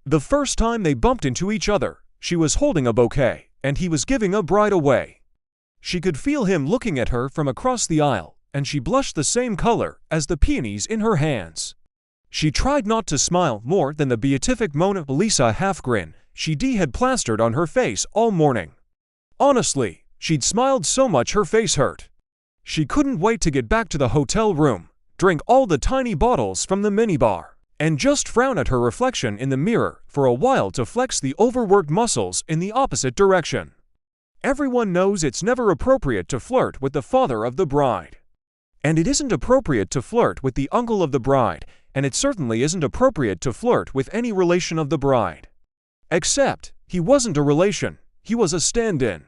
The first time they bumped into each other, she was holding a bouquet, and he was giving a bride away. She could feel him looking at her from across the aisle, and she blushed the same color as the peonies in her hands. She tried not to smile more than the beatific Mona Lisa half-grin she had plastered on her face all morning. Honestly, she'd smiled so much her face hurt. She couldn't wait to get back to the hotel room, drink all the tiny bottles from the minibar, and just frown at her reflection in the mirror for a while to flex the overworked muscles in the opposite direction. Everyone knows it's never appropriate to flirt with the father of the bride. And it isn't appropriate to flirt with the uncle of the bride, and it certainly isn't appropriate to flirt with any relation of the bride. Except, he wasn't a relation, he was a stand-in.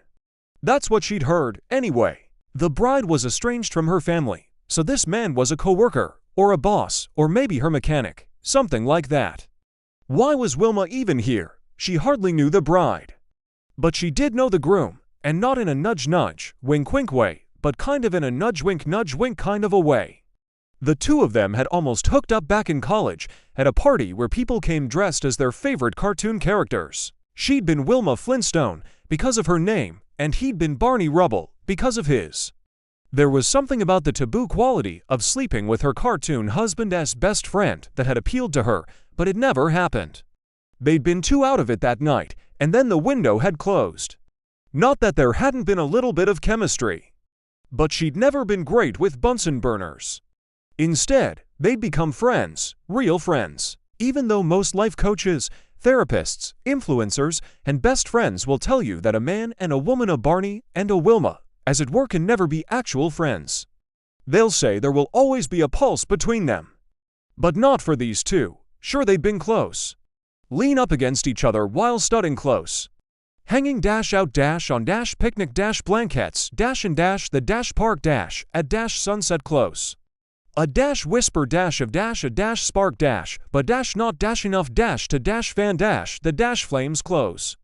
That's what she'd heard, anyway. The bride was estranged from her family, so this man was a co-worker, or a boss, or maybe her mechanic, something like that. Why was Wilma even here? She hardly knew the bride. But she did know the groom, and not in a nudge-nudge, wink-wink way, but kind of in a nudge-wink-nudge-wink kind of a way. The two of them had almost hooked up back in college, at a party where people came dressed as their favorite cartoon characters. She'd been Wilma Flintstone, because of her name, and he'd been Barney Rubble, because of his. There was something about the taboo quality of sleeping with her cartoon husband's best friend that had appealed to her, but it never happened. They'd been too out of it that night, and then the window had closed. Not that there hadn't been a little bit of chemistry. But she'd never been great with Bunsen burners. Instead, they'd become friends, real friends. Even though most life coaches, therapists, influencers, and best friends will tell you that a man and a woman, a Barney and a Wilma, as it were, can never be actual friends. They'll say there will always be a pulse between them. But not for these two. Sure, they'd been close. Lean up against each other while studding close. Hanging out on picnic blankets the park at sunset close. A whisper of a spark but not enough to fan the flames close.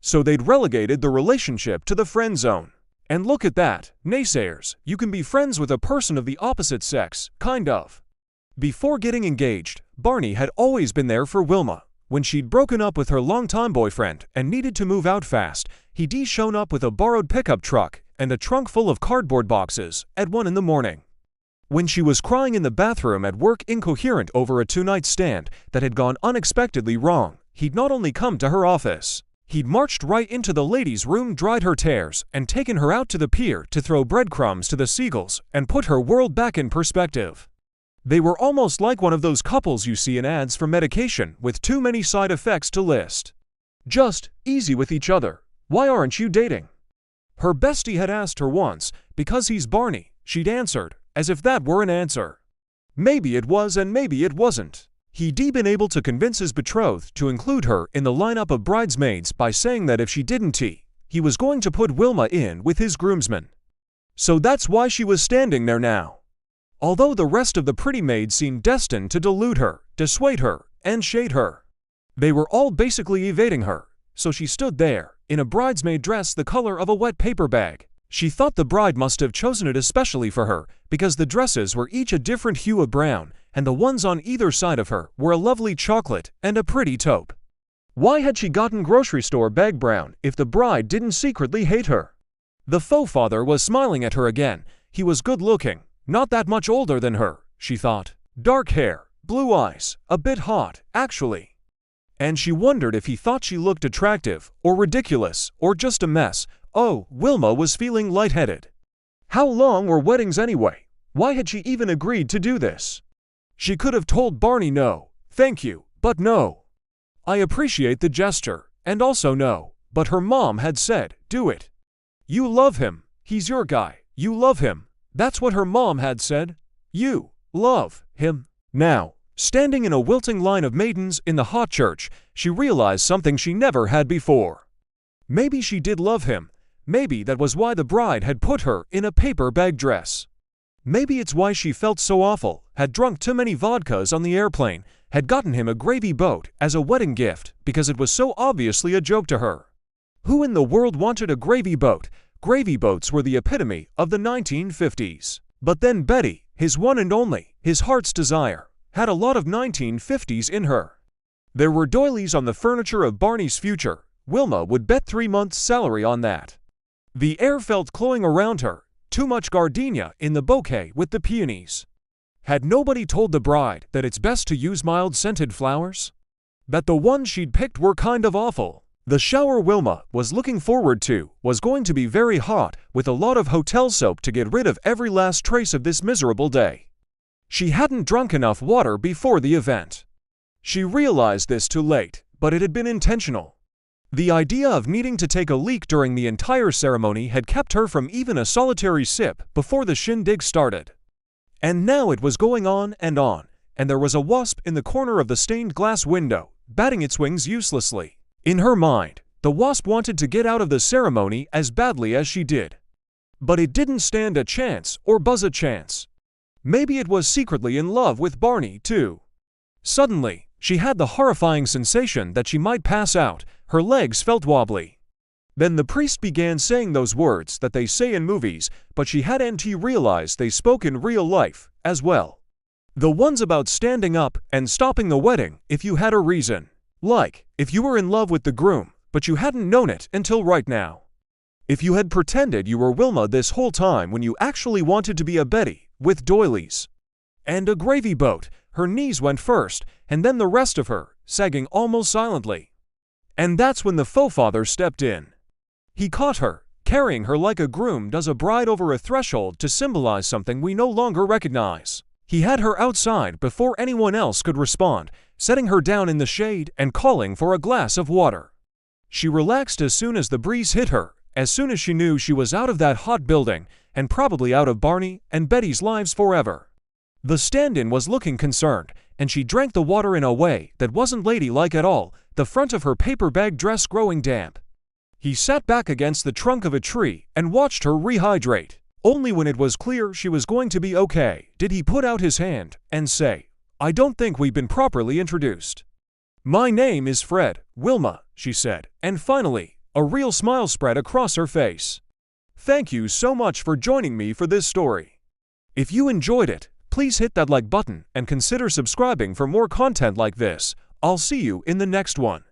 So they'd relegated the relationship to the friend zone. And look at that, naysayers, you can be friends with a person of the opposite sex, kind of. Before getting engaged, Barney had always been there for Wilma. When she'd broken up with her longtime boyfriend and needed to move out fast, he'd shown up with a borrowed pickup truck and a trunk full of cardboard boxes at 1 in the morning. When she was crying in the bathroom at work, incoherent over a two-night stand that had gone unexpectedly wrong, he'd not only come to her office, he'd marched right into the ladies' room, dried her tears, and taken her out to the pier to throw breadcrumbs to the seagulls and put her world back in perspective. They were almost like one of those couples you see in ads for medication with too many side effects to list. Just, easy with each other. Why aren't you dating? Her bestie had asked her once, because he's Barney, she'd answered, as if that were an answer. Maybe it was and maybe it wasn't. He'd been able to convince his betrothed to include her in the lineup of bridesmaids by saying that if she didn't, he was going to put Wilma in with his groomsmen. So that's why she was standing there now. Although the rest of the pretty maids seemed destined to delude her, dissuade her, and shade her. They were all basically evading her, so she stood there, in a bridesmaid dress the color of a wet paper bag. She thought the bride must have chosen it especially for her, because the dresses were each a different hue of brown, and the ones on either side of her were a lovely chocolate and a pretty taupe. Why had she gotten grocery store bag brown if the bride didn't secretly hate her? The faux father was smiling at her again. He was good-looking. Not that much older than her, she thought. Dark hair, blue eyes, a bit hot, actually. And she wondered if he thought she looked attractive, or ridiculous, or just a mess. Oh, Wilma was feeling lightheaded. How long were weddings anyway? Why had she even agreed to do this? She could have told Barney no, thank you, but no. I appreciate the gesture, and also no, but her mom had said, do it. You love him, he's your guy, you love him. That's what her mom had said. You love him. Now, standing in a wilting line of maidens in the hot church, she realized something she never had before. Maybe she did love him. Maybe that was why the bride had put her in a paper bag dress. Maybe it's why she felt so awful, had drunk too many vodkas on the airplane, had gotten him a gravy boat as a wedding gift because it was so obviously a joke to her. Who in the world wanted a gravy boat? Gravy boats were the epitome of the 1950s. But then Betty, his one and only, his heart's desire, had a lot of 1950s in her. There were doilies on the furniture of Barney's future. Wilma would bet 3 months' salary on that. The air felt cloying around her, too much gardenia in the bouquet with the peonies. Had nobody told the bride that it's best to use mild-scented flowers? That the ones she'd picked were kind of awful. The shower Wilma was looking forward to was going to be very hot, with a lot of hotel soap to get rid of every last trace of this miserable day. She hadn't drunk enough water before the event. She realized this too late, but it had been intentional. The idea of needing to take a leak during the entire ceremony had kept her from even a solitary sip before the shindig started. And now it was going on, and there was a wasp in the corner of the stained glass window, batting its wings uselessly. In her mind, the wasp wanted to get out of the ceremony as badly as she did. But it didn't stand a chance or buzz a chance. Maybe it was secretly in love with Barney, too. Suddenly, she had the horrifying sensation that she might pass out. Her legs felt wobbly. Then the priest began saying those words that they say in movies, but she hadn't realized they spoke in real life, as well. The ones about standing up and stopping the wedding if you had a reason. Like, if you were in love with the groom, but you hadn't known it until right now. If you had pretended you were Wilma this whole time when you actually wanted to be a Betty, with doilies. And a gravy boat, her knees went first, and then the rest of her, sagging almost silently. And that's when the faux father stepped in. He caught her, carrying her like a groom does a bride over a threshold to symbolize something we no longer recognize. He had her outside before anyone else could respond, setting her down in the shade and calling for a glass of water. She relaxed as soon as the breeze hit her, as soon as she knew she was out of that hot building, and probably out of Barney and Betty's lives forever. The stand-in was looking concerned, and she drank the water in a way that wasn't ladylike at all, the front of her paper bag dress growing damp. He sat back against the trunk of a tree and watched her rehydrate. Only when it was clear she was going to be okay did he put out his hand and say, "I don't think we've been properly introduced." "My name is Fred, Wilma," she said, and finally, a real smile spread across her face. Thank you so much for joining me for this story. If you enjoyed it, please hit that like button and consider subscribing for more content like this. I'll see you in the next one.